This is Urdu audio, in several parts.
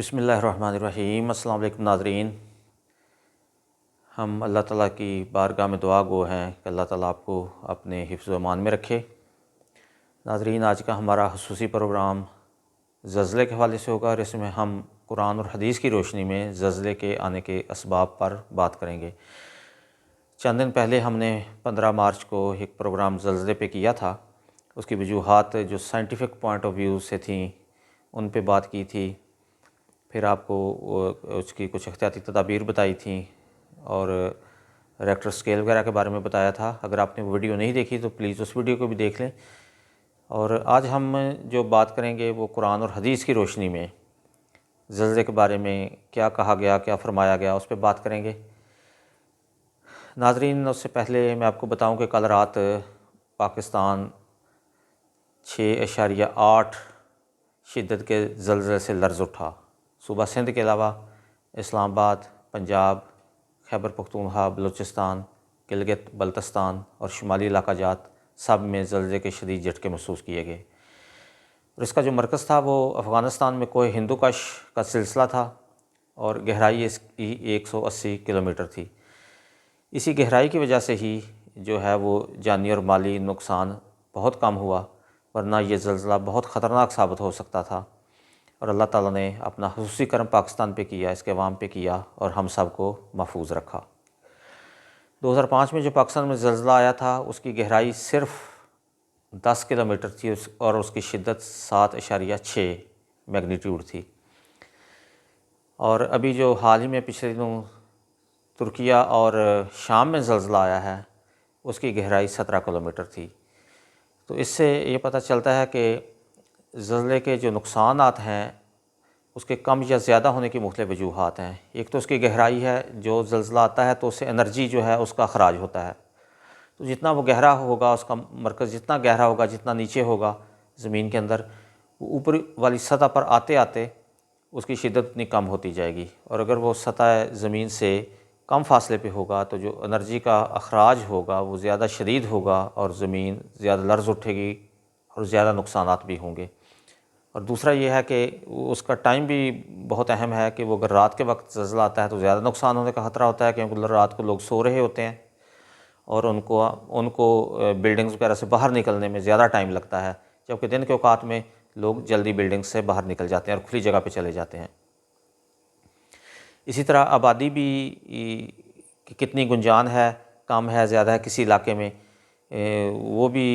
بسم اللہ الرحمن الرحیم۔ السلام علیکم ناظرین، ہم اللہ تعالیٰ کی بارگاہ میں دعا گو ہیں کہ اللہ تعالیٰ آپ کو اپنے حفظ و امان میں رکھے۔ ناظرین، آج کا ہمارا خصوصی پروگرام زلزلے کے حوالے سے ہوگا اور اس میں ہم قرآن اور حدیث کی روشنی میں زلزلے کے آنے کے اسباب پر بات کریں گے۔ چند دن پہلے ہم نے 15 مارچ کو ایک پروگرام زلزلے پہ کیا تھا، اس کی وجوہات جو سائنٹیفک پوائنٹ آف ویو سے تھیں ان پہ بات کی تھی، پھر آپ کو اس کی کچھ احتیاطی تدابیر بتائی تھیں اور ریکٹر اسکیل وغیرہ کے بارے میں بتایا تھا۔ اگر آپ نے ویڈیو نہیں دیکھی تو پلیز اس ویڈیو کو بھی دیکھ لیں۔ اور آج ہم جو بات کریں گے وہ قرآن اور حدیث کی روشنی میں زلزلے کے بارے میں کیا کہا گیا، کیا فرمایا گیا، اس پہ بات کریں گے۔ ناظرین، اس سے پہلے میں آپ کو بتاؤں کہ کل رات پاکستان 6.8 شدت کے زلزلے سے لرز اٹھا۔ صوبہ سندھ کے علاوہ اسلام آباد، پنجاب، خیبر پختونخوا، بلوچستان، گلگت بلتستان اور شمالی علاقہ جات سب میں زلزلے کے شدید جھٹکے محسوس کیے گئے، اور اس کا جو مرکز تھا وہ افغانستان میں کوہ ہندوکش کا سلسلہ تھا اور گہرائی اس کی 180 کلومیٹر تھی۔ اسی گہرائی کی وجہ سے ہی جو ہے وہ جانی اور مالی نقصان بہت کم ہوا، ورنہ یہ زلزلہ بہت خطرناک ثابت ہو سکتا تھا۔ اور اللہ تعالیٰ نے اپنا خصوصی کرم پاکستان پہ کیا، اس کے عوام پہ کیا اور ہم سب کو محفوظ رکھا۔ 2005 میں جو پاکستان میں زلزلہ آیا تھا اس کی گہرائی صرف 10 کلومیٹر تھی اور اس کی شدت 7.6 میگنیٹیوڈ تھی۔ اور ابھی جو حال ہی میں پچھلے دنوں ترکیہ اور شام میں زلزلہ آیا ہے اس کی گہرائی 17 کلومیٹر تھی۔ تو اس سے یہ پتہ چلتا ہے کہ زلزلے کے جو نقصانات ہیں اس کے کم یا زیادہ ہونے کی مختلف وجوہات ہیں۔ ایک تو اس کی گہرائی ہے، جو زلزلہ آتا ہے تو اس سے انرجی جو ہے اس کا اخراج ہوتا ہے، تو جتنا وہ گہرا ہوگا، اس کا مرکز جتنا گہرا ہوگا، جتنا نیچے ہوگا زمین کے اندر، وہ اوپر والی سطح پر آتے آتے اس کی شدت اتنی کم ہوتی جائے گی، اور اگر وہ سطح زمین سے کم فاصلے پہ ہوگا تو جو انرجی کا اخراج ہوگا وہ زیادہ شدید ہوگا اور زمین زیادہ لرز اٹھے گی اور زیادہ نقصانات بھی ہوں گے۔ اور دوسرا یہ ہے کہ اس کا ٹائم بھی بہت اہم ہے کہ وہ اگر رات کے وقت زلزلہ آتا ہے تو زیادہ نقصان ہونے کا خطرہ ہوتا ہے، کیونکہ رات کو لوگ سو رہے ہوتے ہیں اور ان کو بلڈنگز وغیرہ سے باہر نکلنے میں زیادہ ٹائم لگتا ہے، جبکہ دن کے اوقات میں لوگ جلدی بلڈنگ سے باہر نکل جاتے ہیں اور کھلی جگہ پہ چلے جاتے ہیں۔ اسی طرح آبادی بھی کتنی گنجان ہے، کم ہے، زیادہ ہے کسی علاقے میں، وہ بھی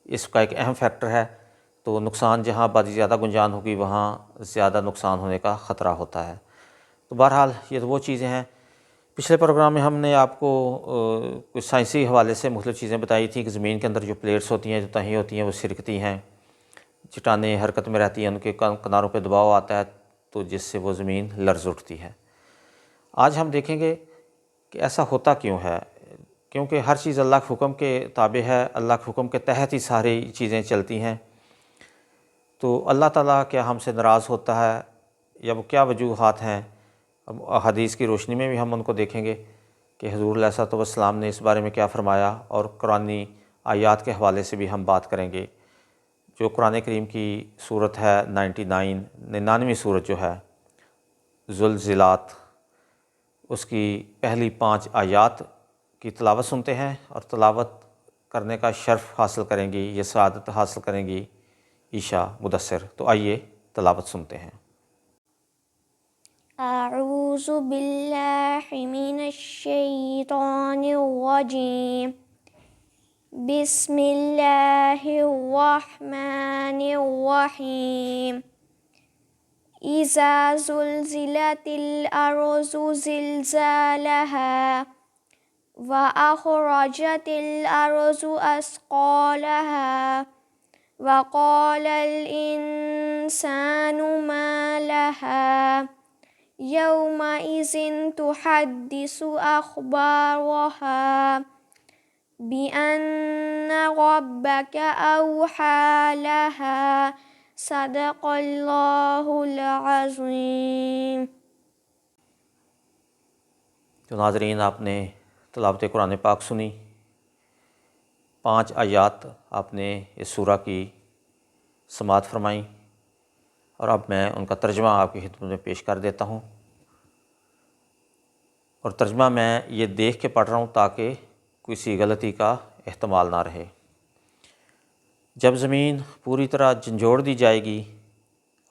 اس کا ایک اہم فیکٹر ہے۔ تو نقصان جہاں آبادی زیادہ گنجان ہوگی وہاں زیادہ نقصان ہونے کا خطرہ ہوتا ہے۔ تو بہرحال یہ تو وہ چیزیں ہیں۔ پچھلے پروگرام میں ہم نے آپ کو کچھ سائنسی حوالے سے مختلف چیزیں بتائی تھیں کہ زمین کے اندر جو پلیٹس ہوتی ہیں، جو تہیں ہوتی ہیں، وہ سرکتی ہیں، چٹانیں حرکت میں رہتی ہیں، ان کے کناروں پہ دباؤ آتا ہے تو جس سے وہ زمین لرز اٹھتی ہے۔ آج ہم دیکھیں گے کہ ایسا ہوتا کیوں ہے، کیونکہ ہر چیز اللہ کے حکم کے تابع ہے، اللہ کے حکم کے تحت ہی ساری چیزیں چلتی ہیں۔ تو اللہ تعالیٰ کیا ہم سے ناراض ہوتا ہے یا وہ کیا وجوہات ہیں؟ اب حدیث کی روشنی میں بھی ہم ان کو دیکھیں گے کہ حضور علیہ الصلوۃ والسلام نے اس بارے میں کیا فرمایا، اور قرآنی آیات کے حوالے سے بھی ہم بات کریں گے۔ جو قرآن کریم کی صورت ہے 99ویں صورت جو ہے زلزلات، اس کی پہلی 5 آیات کی تلاوت سنتے ہیں، اور تلاوت کرنے کا شرف حاصل کریں گی، یہ سعادت حاصل کریں گی عائشہ مدثر۔ تو آئیے تلاوت سنتے ہیں۔ اعوذ باللہ من الشیطان الرجیم، بسم اللہ الرحمن الرحیم۔ اذا زلزلت الارض زلزالها واخرجت الارض اثقالها وقال الانسان ما لها يومئذ تحدث اخبارها بأن ربك اوحى لها صدق اللہ العظیم۔ تو ناظرین، آپ نے تلاوت قرآن پاک سنی، 5 آیات آپ نے اس سورہ کی سماعت فرمائیں۔ اور اب میں ان کا ترجمہ آپ کی خدمت میں پیش کر دیتا ہوں، اور ترجمہ میں یہ دیکھ کے پڑھ رہا ہوں تاکہ کسی غلطی کا احتمال نہ رہے۔ جب زمین پوری طرح جھنجھوڑ دی جائے گی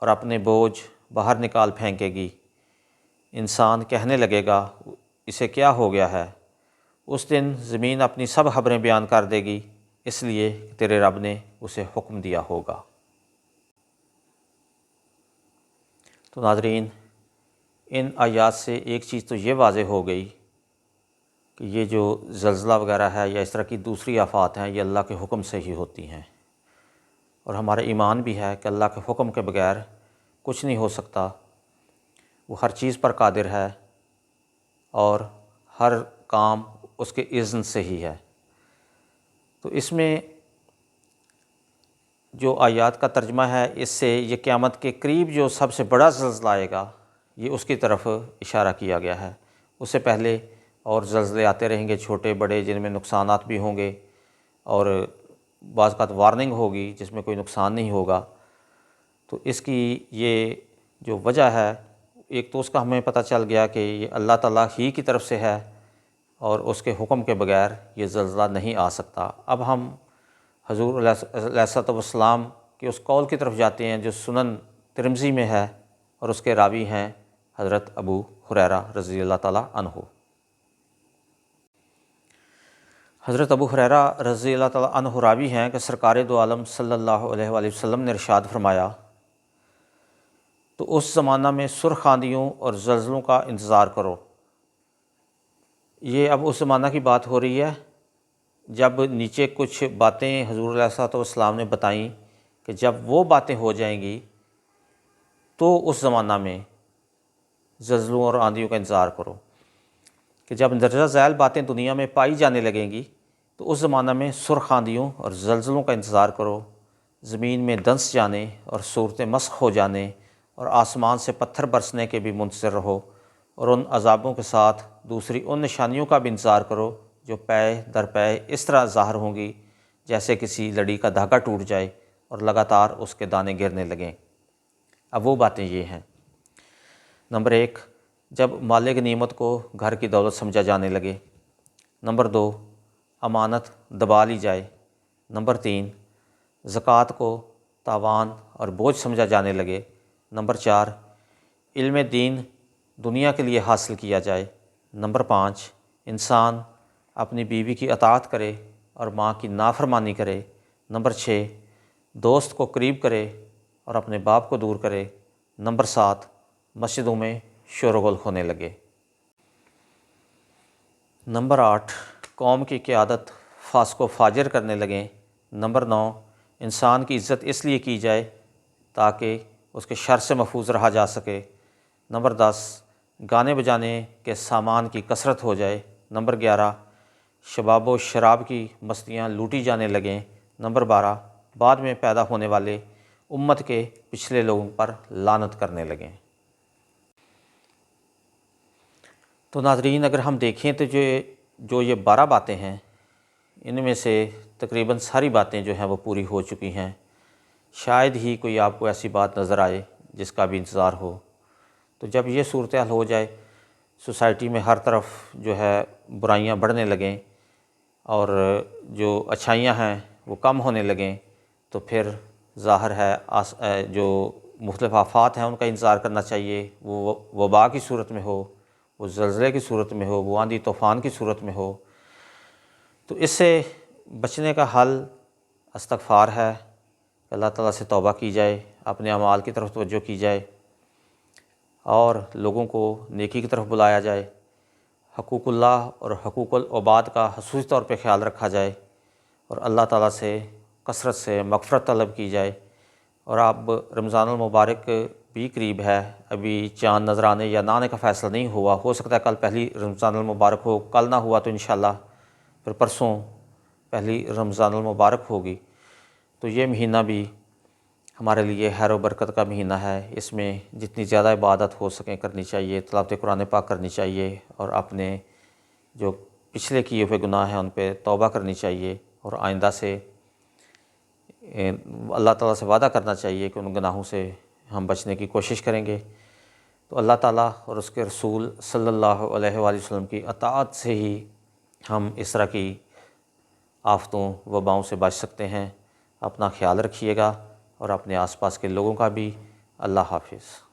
اور اپنے بوجھ باہر نکال پھینکے گی، انسان کہنے لگے گا اسے کیا ہو گیا ہے؟ اس دن زمین اپنی سب خبریں بیان کر دے گی، اس لیے کہ تیرے رب نے اسے حکم دیا ہوگا۔ تو ناظرین، ان آیات سے ایک چیز تو یہ واضح ہو گئی کہ یہ جو زلزلہ وغیرہ ہے یا اس طرح کی دوسری آفات ہیں، یہ اللہ کے حکم سے ہی ہوتی ہیں، اور ہمارا ایمان بھی ہے کہ اللہ کے حکم کے بغیر کچھ نہیں ہو سکتا۔ وہ ہر چیز پر قادر ہے اور ہر کام اس کے اذن سے ہی ہے۔ تو اس میں جو آیات کا ترجمہ ہے، اس سے یہ قیامت کے قریب جو سب سے بڑا زلزلہ آئے گا، یہ اس کی طرف اشارہ کیا گیا ہے۔ اس سے پہلے اور زلزلے آتے رہیں گے چھوٹے بڑے، جن میں نقصانات بھی ہوں گے اور بعض اوقات وارننگ ہوگی جس میں کوئی نقصان نہیں ہوگا۔ تو اس کی یہ جو وجہ ہے، ایک تو اس کا ہمیں پتہ چل گیا کہ یہ اللہ تعالیٰ ہی کی طرف سے ہے اور اس کے حکم کے بغیر یہ زلزلہ نہیں آ سکتا۔ اب ہم حضور علیہ الصلوۃ والسلام کے اس قول کی طرف جاتے ہیں جو سنن ترمذی میں ہے، اور اس کے راوی ہیں حضرت ابو ہریرہ رضی اللہ تعالیٰ عنہ۔ حضرت ابو ہریرہ رضی اللہ تعالیٰ عنہ راوی ہیں کہ سرکار دو عالم صلی اللہ علیہ وآلہ وسلم نے ارشاد فرمایا، تو اس زمانہ میں سرخ آندھیوں اور زلزلوں کا انتظار کرو۔ یہ اب اس زمانہ کی بات ہو رہی ہے جب نیچے کچھ باتیں حضور علیہ الصلوۃ والسلام نے بتائیں کہ جب وہ باتیں ہو جائیں گی تو اس زمانہ میں زلزلوں اور آندھیوں کا انتظار کرو، کہ جب درجہ ذیل باتیں دنیا میں پائی جانے لگیں گی تو اس زمانہ میں سرخ آندھیوں اور زلزلوں کا انتظار کرو، زمین میں دنس جانے اور صورتیں مسخ ہو جانے اور آسمان سے پتھر برسنے کے بھی منتظر رہو، اور ان عذابوں کے ساتھ دوسری ان نشانیوں کا بھی انتظار کرو جو پے در پے اس طرح ظاہر ہوں گی جیسے کسی لڑی کا دھاگا ٹوٹ جائے اور لگاتار اس کے دانے گرنے لگیں۔ اب وہ باتیں یہ ہیں، نمبر 1، جب مال غنیمت کو گھر کی دولت سمجھا جانے لگے۔ نمبر 2، امانت دبا لی جائے۔ نمبر 3، زکوٰۃ کو تاوان اور بوجھ سمجھا جانے لگے۔ نمبر 4، علم دین دنیا کے لیے حاصل کیا جائے۔ نمبر 5، انسان اپنی بیوی کی اطاعت کرے اور ماں کی نافرمانی کرے۔ نمبر 6، دوست کو قریب کرے اور اپنے باپ کو دور کرے۔ نمبر 7، مسجدوں میں شور و غل ہونے لگے۔ نمبر 8، قوم کی قیادت فاسق و فاجر کرنے لگیں۔ نمبر 9، انسان کی عزت اس لیے کی جائے تاکہ اس کے شر سے محفوظ رہا جا سکے۔ نمبر 10، گانے بجانے کے سامان کی کثرت ہو جائے۔ نمبر 11، شباب و شراب کی مستیاں لوٹی جانے لگیں۔ نمبر 12، بعد میں پیدا ہونے والے امت کے پچھلے لوگوں پر لعنت کرنے لگیں۔ تو ناظرین، اگر ہم دیکھیں تو جو یہ 12 باتیں ہیں، ان میں سے تقریباً ساری باتیں جو ہیں وہ پوری ہو چکی ہیں۔ شاید ہی کوئی آپ کو ایسی بات نظر آئے جس کا بھی انتظار ہو۔ تو جب یہ صورتحال ہو جائے، سوسائٹی میں ہر طرف جو ہے برائیاں بڑھنے لگیں اور جو اچھائیاں ہیں وہ کم ہونے لگیں، تو پھر ظاہر ہے جو مختلف آفات ہیں ان کا انتظار کرنا چاہیے، وہ وبا کی صورت میں ہو، وہ زلزلے کی صورت میں ہو، وہ آندھی طوفان کی صورت میں ہو۔ تو اس سے بچنے کا حل استغفار ہے، اللہ تعالیٰ سے توبہ کی جائے، اپنے اعمال کی طرف توجہ کی جائے اور لوگوں کو نیکی کی طرف بلایا جائے، حقوق اللہ اور حقوق العباد کا خصوصی طور پہ خیال رکھا جائے، اور اللہ تعالیٰ سے کثرت سے مغفرت طلب کی جائے۔ اور اب رمضان المبارک بھی قریب ہے، ابھی چاند نظر آنے یا نہ آنے کا فیصلہ نہیں ہوا، ہو سکتا ہے کل پہلی رمضان المبارک ہو، کل نہ ہوا تو انشاءاللہ پھر پرسوں پہلی رمضان المبارک ہوگی۔ تو یہ مہینہ بھی ہمارے لیے خیر و برکت کا مہینہ ہے، اس میں جتنی زیادہ عبادت ہو سکیں کرنی چاہیے، تلاوت قرآن پاک کرنی چاہیے، اور اپنے جو پچھلے کیے ہوئے گناہ ہیں ان پہ توبہ کرنی چاہیے، اور آئندہ سے اللہ تعالیٰ سے وعدہ کرنا چاہیے کہ ان گناہوں سے ہم بچنے کی کوشش کریں گے تو اللہ تعالیٰ اور اس کے رسول صلی اللہ علیہ وآلہ وسلم کی اطاعت سے ہی ہم اس طرح کی آفتوں وباؤں سے بچ سکتے ہیں۔ اپنا خیال رکھیے گا اور اپنے آس پاس کے لوگوں کا بھی۔ اللہ حافظ۔